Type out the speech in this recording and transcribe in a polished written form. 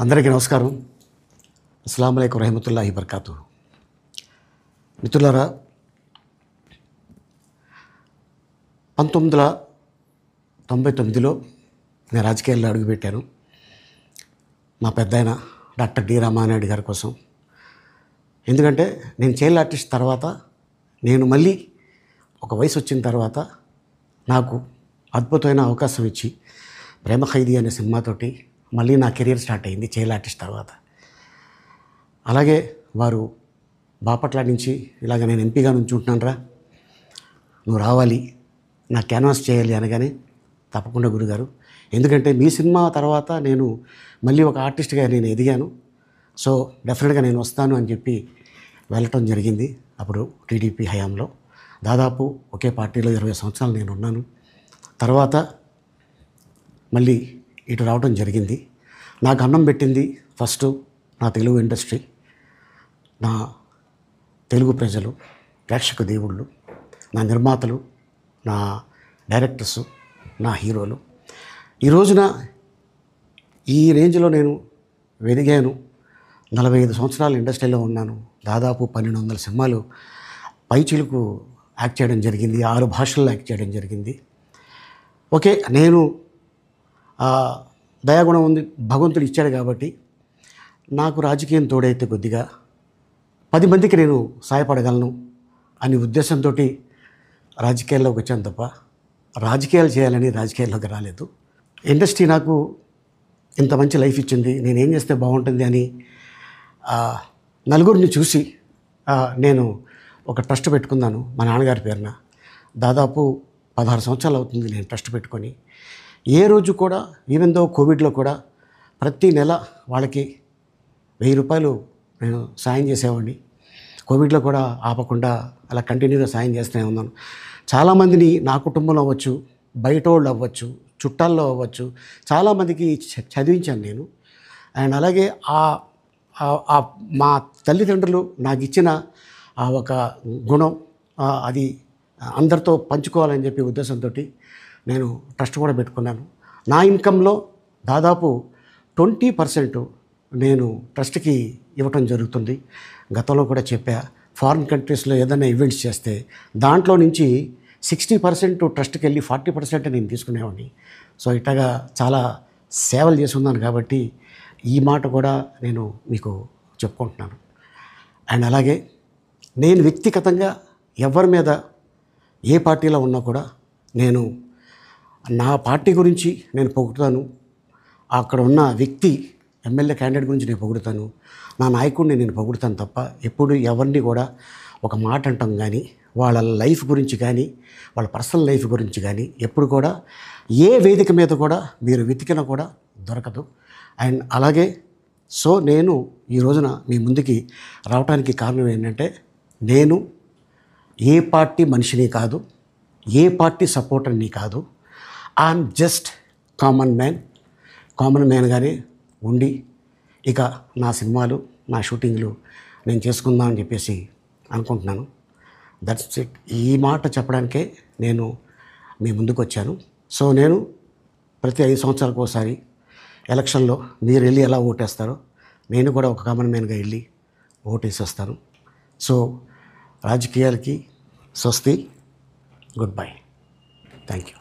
అందరికీ నమస్కారం. అస్సలాము అలైకుం రహమతుల్లాహి బర్కాతు. మిత్రులారా, 1999లో నేను రాజకీయాల్లో అడుగుపెట్టాను. మా పెద్దాయన డాక్టర్ డి రామానాయుడు గారి కోసం. ఎందుకంటే నేను చైల్డ్ ఆర్టిస్ట్ తర్వాత నేను మళ్ళీ ఒక వయసు వచ్చిన తర్వాత నాకు అద్భుతమైన అవకాశం ఇచ్చి ప్రేమ ఖైదీ అనే సినిమాతోటి మళ్ళీ నా కెరీర్ స్టార్ట్ అయింది చైల్డ్ ఆర్టిస్ట్ తర్వాత. అలాగే వారు బాపట్ల నుంచి ఇలాగ నేను ఎంపీగా నుంచుంటున్నాను రా, నువ్వు రావాలి, నా క్యాన్వాస్ చేయాలి అనగానే తప్పకుండా గురుగారు, ఎందుకంటే మీ సినిమా తర్వాత నేను మళ్ళీ ఒక ఆర్టిస్ట్గా నేను ఎదిగాను, సో డెఫినెట్గా నేను వస్తాను అని చెప్పి వెళ్ళటం జరిగింది. అప్పుడు టీడీపీ హయాంలో దాదాపు ఒకే పార్టీలో 20 సంవత్సరాలు నేను ఉన్నాను. తర్వాత మళ్ళీ ఇటు రావడం జరిగింది. నాకు అన్నం పెట్టింది ఫస్ట్ నా తెలుగు ఇండస్ట్రీ, నా తెలుగు ప్రజలు, ప్రేక్షక దేవుళ్ళు, నా నిర్మాతలు, నా డైరెక్టర్స్, నా హీరోలు. ఈ రోజున ఈ రేంజ్లో నేను వెదిగాను. 45 సంవత్సరాలు ఇండస్ట్రీలో ఉన్నాను. దాదాపు 1200 సినిమాలు పైచిలుకు యాక్ట్ చేయడం జరిగింది. 6 భాషల్లో యాక్ట్ చేయడం జరిగింది. ఓకే, నేను దయాగుణం ఉంది, భగవంతుడు ఇచ్చాడు కాబట్టి నాకు రాజకీయం తోడైతే కొద్దిగా 10 మందికి నేను సహాయపడగలను అనే ఉద్దేశంతో రాజకీయాల్లోకి వచ్చాను తప్ప రాజకీయాలు చేయాలని రాజకీయాల్లోకి రాలేదు. ఇండస్ట్రీ నాకు ఇంత మంచి లైఫ్ ఇచ్చింది, నేనేం చేస్తే బాగుంటుంది అని నలుగురిని చూసి నేను ఒక ట్రస్ట్ పెట్టుకున్నాను మా నాన్నగారి పేరున. దాదాపు 16 సంవత్సరాలు అవుతుంది నేను ట్రస్ట్ పెట్టుకొని. ఏ రోజు కూడా, ఈవెన్ దో కోవిడ్లో కూడా ప్రతి నెల వాళ్ళకి 1000 రూపాయలు నేను సాయం చేసేవాడిని. కోవిడ్లో కూడా ఆపకుండా అలా కంటిన్యూగా సాయం చేస్తూనే ఉన్నాను. చాలామందిని నా కుటుంబంలో అవ్వచ్చు, బయట వాళ్ళు అవ్వచ్చు, చుట్టాల్లో అవ్వచ్చు, చాలామందికి చదివించాను నేను. అండ్ అలాగే మా తల్లిదండ్రులు నాకు ఇచ్చిన ఒక గుణం అది అందరితో పంచుకోవాలని చెప్పి ఉద్దేశంతో నేను ట్రస్ట్ కూడా పెట్టుకున్నాను. నా ఇన్కంలో దాదాపు 20% నేను ట్రస్ట్కి ఇవ్వటం జరుగుతుంది. గతంలో కూడా చెప్పా, ఫారిన్ కంట్రీస్లో ఏదైనా ఈవెంట్స్ చేస్తే దాంట్లో నుంచి 60% ట్రస్ట్కి వెళ్ళి 40% నేను తీసుకునేవాడిని. సో ఇట్లాగా చాలా సేవలు చేసి ఉన్నాను కాబట్టి ఈ మాట కూడా నేను మీకు చెప్పుకుంటున్నాను. అండ్ అలాగే నేను వ్యక్తిగతంగా ఎవరి మీద ఏ పార్టీలో ఉన్నా కూడా నేను నా పార్టీ గురించి నేను పొగుడుతాను, అక్కడ ఉన్న వ్యక్తి ఎమ్మెల్యే క్యాండిడేట్ గురించి నేను పొగుడుతాను, నా నాయకుడిని నేను పొగుడుతాను తప్ప ఎప్పుడు ఎవరిని కూడా ఒక మాట అంటాం కానీ వాళ్ళ లైఫ్ గురించి కానీ వాళ్ళ పర్సనల్ లైఫ్ గురించి కానీ ఎప్పుడు కూడా ఏ వేదిక మీద కూడా మీరు వెతికినా కూడా దొరకదు. అండ్ అలాగే సో నేను ఈ రోజున మీ ముందుకి రావడానికి కారణం ఏంటంటే, నేను ఏ పార్టీ మనిషిని కాదు, ఏ పార్టీ సపోర్టర్ని కాదు, ఐఎమ్ జస్ట్ కామన్ మ్యాన్గానే ఉండి ఇక నా సినిమాలు, నా షూటింగ్లు నేను చేసుకుందామని చెప్పేసి అనుకుంటున్నాను. That's it. ఈ మాట చెప్పడానికే నేను మీ ముందుకు వచ్చాను. సో నేను ప్రతి 5 సంవత్సరాలకు ఒకసారి ఎలక్షన్లో మీరు వెళ్ళి ఎలా ఓటేస్తారో నేను కూడా ఒక కామన్ మ్యాన్గా వెళ్ళి ఓటేసి వస్తాను. సో రాజకీయాలకి స్వస్తి, గుడ్ బై, థ్యాంక్ యూ.